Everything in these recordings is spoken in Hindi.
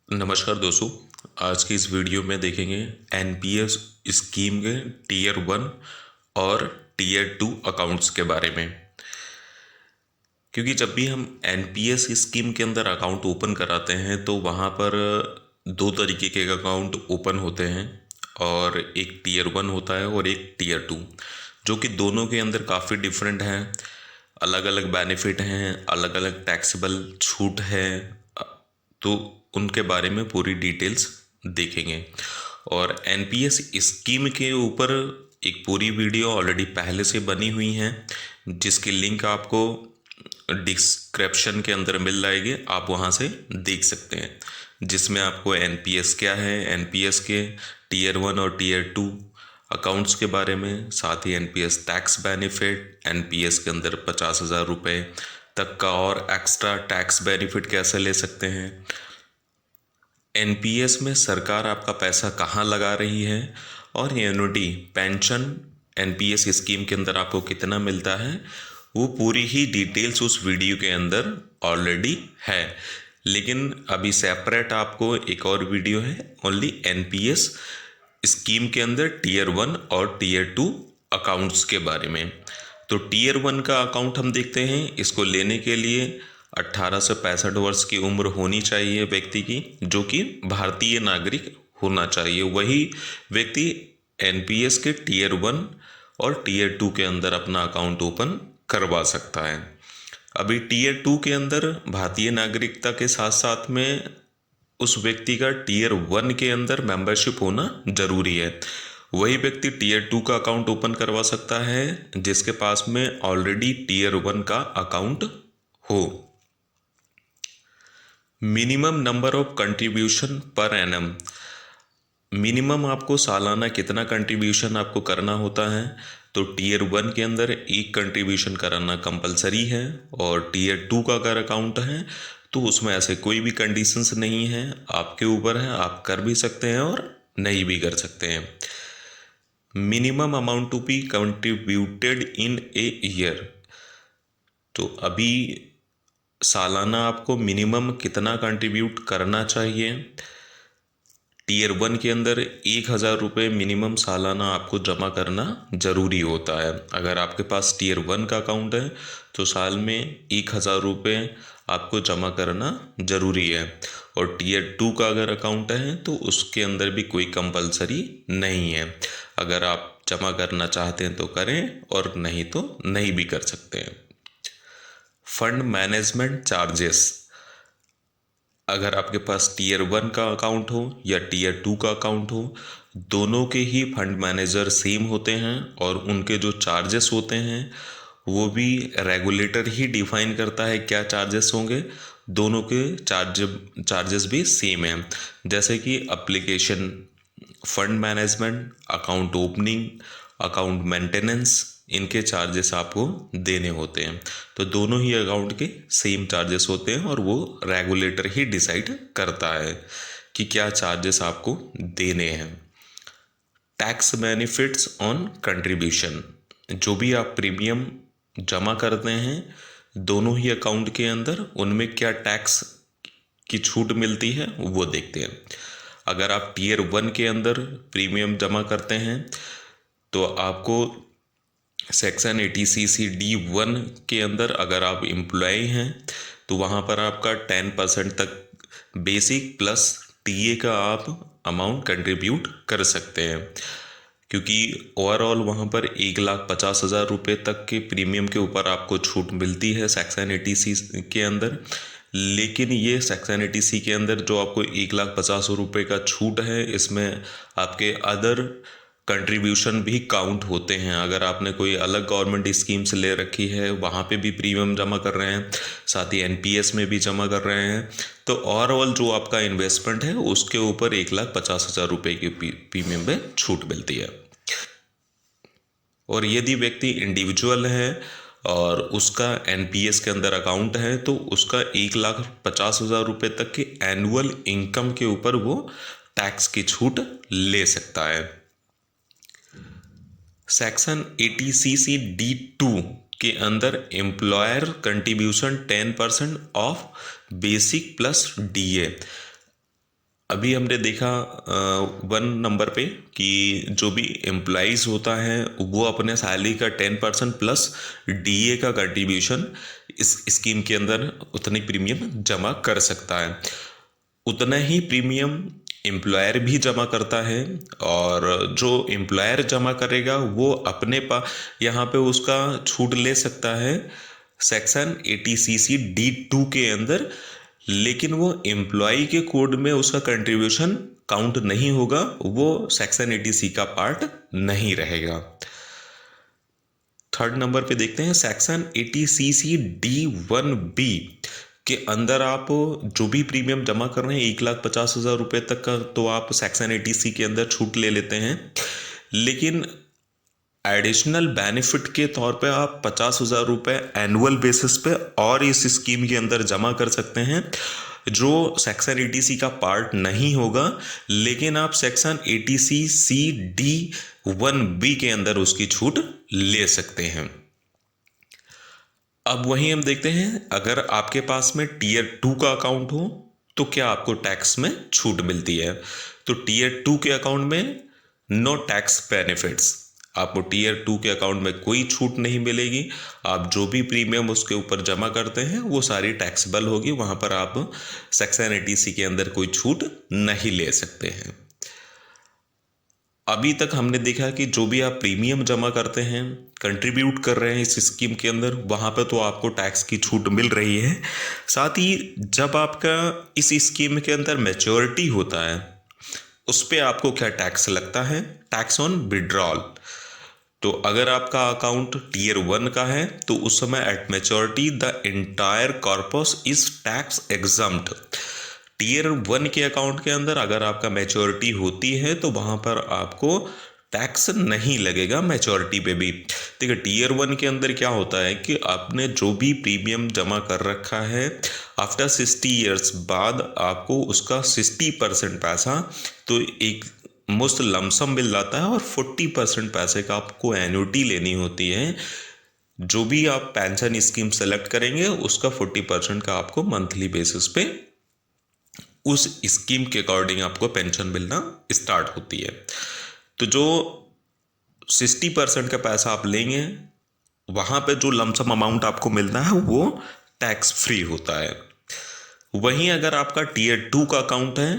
नमस्कार दोस्तों। आज की इस वीडियो में देखेंगे एनपीएस स्कीम के टीयर 1 और टीयर 2 अकाउंट्स के बारे में। क्योंकि जब भी हम एनपीएस स्कीम के अंदर अकाउंट ओपन कराते हैं तो वहाँ पर दो तरीके के अकाउंट ओपन होते हैं, और एक टीयर 1 होता है और एक टीयर 2, जो कि दोनों के अंदर काफ़ी डिफरेंट हैं। अलग अलग बेनिफिट हैं, अलग अलग टैक्सेबल छूट है। तो उनके बारे में पूरी डिटेल्स देखेंगे। और एनपीएस स्कीम के ऊपर एक पूरी वीडियो ऑलरेडी पहले से बनी हुई है, जिसकी लिंक आपको डिस्क्रिप्शन के अंदर मिल जाएगी, आप वहाँ से देख सकते हैं। जिसमें आपको एनपीएस क्या है, एनपीएस के टीयर 1 और टीयर 2 अकाउंट्स के बारे में, साथ ही एनपीएस टैक्स बेनिफिट, एनपीएस के अंदर 50,000 रुपये तक का और एक्स्ट्रा टैक्स बेनिफिट कैसे ले सकते हैं, एनपीएस में सरकार आपका पैसा कहाँ लगा रही है, और एन्युटी पेंशन एनपीएस स्कीम के अंदर आपको कितना मिलता है, वो पूरी ही डिटेल्स उस वीडियो के अंदर ऑलरेडी है। लेकिन अभी सेपरेट आपको एक और वीडियो है ओनली एनपीएस स्कीम के अंदर टीयर 1 और टीयर 2 अकाउंट्स के बारे में। तो टीयर 1 का अकाउंट हम देखते हैं। इसको लेने के लिए 18 से 65 वर्ष की उम्र होनी चाहिए व्यक्ति की, जो कि भारतीय नागरिक होना चाहिए। वही व्यक्ति एनपीएस के टीयर 1 और टीयर 2 के अंदर अपना अकाउंट ओपन करवा सकता है। अभी टीयर 2 के अंदर भारतीय नागरिकता के साथ साथ में उस व्यक्ति का टीयर 1 के अंदर मेंबरशिप होना जरूरी है। वही व्यक्ति टीयर 2 का अकाउंट ओपन करवा सकता है जिसके पास में ऑलरेडी टीयर 1 का अकाउंट हो। Minimum number of contribution per annum, minimum आपको सालाना कितना कंट्रीब्यूशन आपको करना होता है। तो टीयर 1 के अंदर एक कंट्रीब्यूशन कराना कंपलसरी है, और टीयर 2 का अगर अकाउंट है तो उसमें ऐसे कोई भी कंडीशंस नहीं है, आपके ऊपर है, आप कर भी सकते हैं और नहीं भी कर सकते हैं। Minimum amount to be contributed in a year, तो अभी सालाना आपको मिनिमम कितना कंट्रीब्यूट करना चाहिए। टीयर 1 के अंदर 1,000 रुपये मिनिमम सालाना आपको जमा करना ज़रूरी होता है। अगर आपके पास टीयर 1 का अकाउंट है तो साल में 1,000 रुपये आपको जमा करना ज़रूरी है, और टीयर 2 का अगर अकाउंट है तो उसके अंदर भी कोई कंपलसरी नहीं है। अगर आप जमा करना चाहते हैं तो करें, और नहीं तो नहीं भी कर सकते हैं। फंड मैनेजमेंट चार्जेस, अगर आपके पास टीयर 1 का अकाउंट हो या टीयर 2 का अकाउंट हो, दोनों के ही फंड मैनेजर सेम होते हैं, और उनके जो चार्जेस होते हैं वो भी रेगुलेटर ही डिफाइन करता है क्या चार्जेस होंगे। दोनों के चार्जेस भी सेम हैं, जैसे कि application, fund management, account opening, account maintenance, इनके चार्जेस आपको देने होते हैं। तो दोनों ही अकाउंट के सेम चार्जेस होते हैं, और वो रेगुलेटर ही डिसाइड करता है कि क्या चार्जेस आपको देने हैं। टैक्स बेनिफिट्स ऑन कंट्रीब्यूशन, जो भी आप प्रीमियम जमा करते हैं दोनों ही अकाउंट के अंदर, उनमें क्या टैक्स की छूट मिलती है वो देखते हैं। अगर आप टीयर 1 के अंदर प्रीमियम जमा करते हैं तो आपको सेक्शन 80CC D1 के अंदर अगर आप एम्प्लॉय हैं तो वहाँ पर आपका 10% तक बेसिक प्लस टीए का आप अमाउंट कंट्रीब्यूट कर सकते हैं, क्योंकि ओवरऑल वहाँ पर 1,50,000 रुपये तक के प्रीमियम के ऊपर आपको छूट मिलती है सेक्शन 80C के अंदर। लेकिन ये सेक्शन 80C के अंदर जो आपको 1,50,000 रुपये का छूट है, इसमें आपके अदर कंट्रीब्यूशन भी काउंट होते हैं। अगर आपने कोई अलग गवर्नमेंट स्कीम्स ले रखी है वहाँ पे भी प्रीमियम जमा कर रहे हैं, साथ ही एनपीएस में भी जमा कर रहे हैं, तो ओवरऑल जो आपका इन्वेस्टमेंट है उसके ऊपर 1,50,000 रुपये की प्रीमियम पे छूट मिलती है। और यदि व्यक्ति इंडिविजुअल है और उसका एनपीएस के अंदर अकाउंट है तो उसका 1,50,000 रुपये तक के एनुअल इनकम के ऊपर वो टैक्स की छूट ले सकता है। सेक्शन 80CC D2 के अंदर employer contribution 10% of basic plus DA, अभी हमने देखा 1 नंबर पे कि जो भी एम्प्लॉइज़ होता है वो अपने सैलरी का 10% प्लस डीए का कंट्रीब्यूशन इस स्कीम के अंदर उतनी प्रीमियम जमा कर सकता है। उतना ही प्रीमियम एम्प्लॉयर भी जमा करता है, और जो एम्प्लॉयर जमा करेगा वो अपने यहाँ पे उसका छूट ले सकता है सेक्शन 80CC D2 के अंदर, लेकिन वो एम्प्लॉय के कोड में उसका कंट्रीब्यूशन काउंट नहीं होगा, वो सेक्शन 80C का पार्ट नहीं रहेगा। 3rd नंबर पे देखते हैं सेक्शन 80CC D1B के अंदर आप जो भी प्रीमियम जमा कर रहे हैं 1,50,000 रुपये तक का, तो आप सेक्शन 80C के अंदर छूट ले लेते हैं। लेकिन एडिशनल बेनिफिट के तौर पे आप 50,000 रुपये एनुअल बेसिस पे और इस स्कीम के अंदर जमा कर सकते हैं, जो सेक्शन 80C का पार्ट नहीं होगा, लेकिन आप सेक्शन 80CC D1B के अंदर उसकी छूट ले सकते हैं। अब वहीं हम देखते हैं, अगर आपके पास में टीयर 2 का अकाउंट हो तो क्या आपको टैक्स में छूट मिलती है। तो टीयर 2 के अकाउंट में नो टैक्स बेनिफिट्स, आपको टीयर 2 के अकाउंट में कोई छूट नहीं मिलेगी। आप जो भी प्रीमियम उसके ऊपर जमा करते हैं वो सारी टैक्सेबल होगी, वहाँ पर आप सेक्शन 80C के अंदर कोई छूट नहीं ले सकते हैं। अभी तक हमने देखा कि जो भी आप प्रीमियम जमा करते हैं, कंट्रीब्यूट कर रहे हैं इस स्कीम के अंदर, वहाँ पे तो आपको टैक्स की छूट मिल रही है। साथ ही जब आपका इस स्कीम के अंदर मैच्योरिटी होता है उस पे आपको क्या टैक्स लगता है, टैक्स ऑन विड्रॉल। तो अगर आपका अकाउंट टीयर 1 का है तो उस समय at maturity the entire corpus is tax exempt. Tier 1 के अकाउंट के अंदर अगर आपका मैच्योरिटी होती है तो वहाँ पर आपको टैक्स नहीं लगेगा मैच्योरिटी पे भी। देखिए टीयर 1 के अंदर क्या होता है कि आपने जो भी प्रीमियम जमा कर रखा है आफ्टर 60 ईयर्स बाद आपको उसका 60% पैसा तो एक मुफ्त लमसम मिल जाता है, और 40% पैसे का आपको एन्युटी लेनी होती है। जो भी आप पेंशन स्कीम सेलेक्ट करेंगे उसका 40% का आपको मंथली बेसिस पे उस स्कीम के अकॉर्डिंग आपको पेंशन मिलना स्टार्ट होती है। तो जो 60% का पैसा आप लेंगे वहाँ पे जो लमसम अमाउंट आपको मिलना है वो टैक्स फ्री होता है। वहीं अगर आपका टीयर 2 का अकाउंट है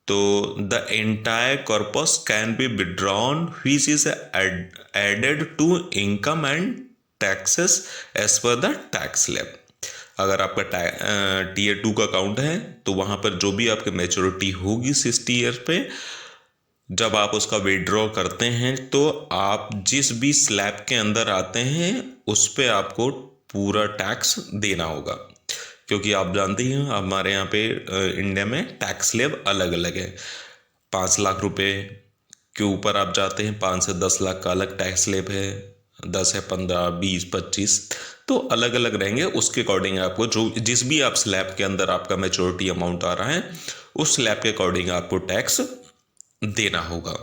तो the entire corpus can be withdrawn which is added to income and taxes as per the tax slab. अगर आपका टीयर 2 का अकाउंट है तो वहाँ पर जो भी आपकी मैच्योरिटी होगी 60 ईयर पे, जब आप उसका विड्रॉ करते हैं तो आप जिस भी स्लैब के अंदर आते हैं उस पे आपको पूरा टैक्स देना होगा, क्योंकि आप जानते हैं हमारे यहाँ पे इंडिया में टैक्स स्लैब अलग अलग है। 5 लाख रुपए के ऊपर आप जाते हैं 5 से 10 लाख का अलग टैक्स स्लैब है, 10 है 15 20 25 तो अलग अलग रहेंगे। उसके अकॉर्डिंग आपको जो जिस भी आप स्लैब के अंदर आपका मैच्योरिटी अमाउंट आ रहा है उस स्लैब के अकॉर्डिंग आपको टैक्स देना होगा।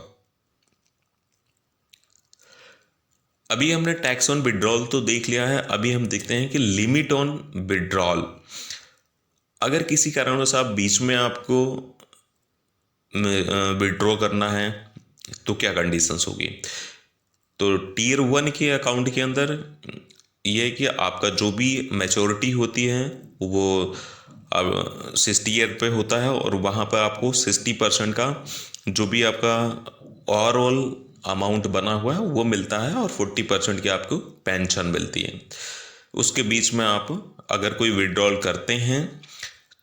अभी हमने टैक्स ऑन विड्रॉल तो देख लिया है, अभी हम देखते हैं कि लिमिट ऑन विड्रॉल। अगर किसी कारणवश आप बीच में आपको विड्रॉ करना है तो क्या कंडीशंस होगी। तो टीयर 1 के अकाउंट के अंदर ये है कि आपका जो भी मैच्योरिटी होती है वो अब 60 ईयर पे होता है, और वहाँ पर आपको 60% का जो भी आपका ओवरऑल अमाउंट बना हुआ है वो मिलता है, और 40% की आपको पेंशन मिलती है। उसके बीच में आप अगर कोई विड्रॉल करते हैं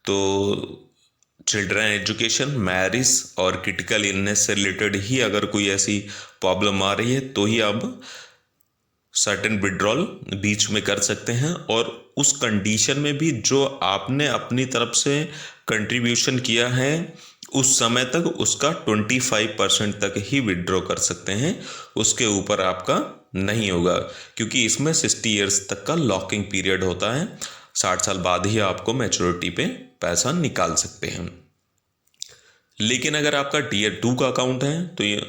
तो चिल्ड्रन एजुकेशन, मैरिज और क्रिटिकल इलनेस से रिलेटेड ही अगर कोई ऐसी प्रॉब्लम आ रही है तो ही आप सर्टेन विड्रॉल बीच में कर सकते हैं, और उस कंडीशन में भी जो आपने अपनी तरफ से कंट्रीब्यूशन किया है उस समय तक उसका 25% तक ही विड्रॉ कर सकते हैं, उसके ऊपर आपका नहीं होगा, क्योंकि इसमें 60 ईयर्स तक का लॉकिंग पीरियड होता है। 60 साल बाद ही आपको मैच्योरिटी पे पैसा निकाल सकते हैं। लेकिन अगर आपका टीयर 2 का अकाउंट है तो ये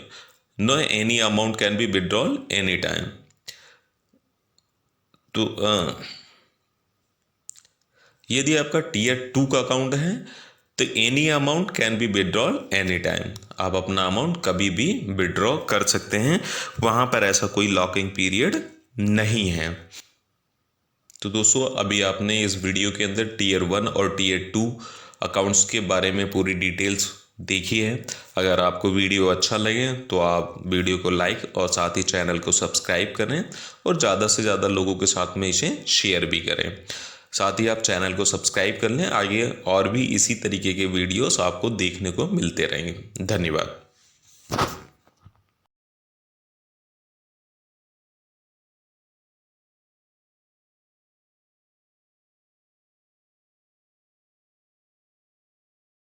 no any amount can be withdrawal any time. तो यदि आपका टीयर 2 का अकाउंट है तो any amount can be withdrawal any time, आप अपना अमाउंट कभी भी विड्रॉ कर सकते हैं, वहाँ पर ऐसा कोई लॉकिंग पीरियड नहीं है। तो दोस्तों अभी आपने इस वीडियो के अंदर टीयर 1 और टीयर 2 अकाउंट्स के बारे में पूरी डिटेल्स देखी है। अगर आपको वीडियो अच्छा लगे तो आप वीडियो को लाइक और साथ ही चैनल को सब्सक्राइब करें और ज़्यादा से ज़्यादा लोगों के साथ में इसे शेयर भी करें। साथ ही आप चैनल को सब्सक्राइब कर लें, आगे और भी इसी तरीके के वीडियोस आपको देखने को मिलते रहेंगे। धन्यवाद।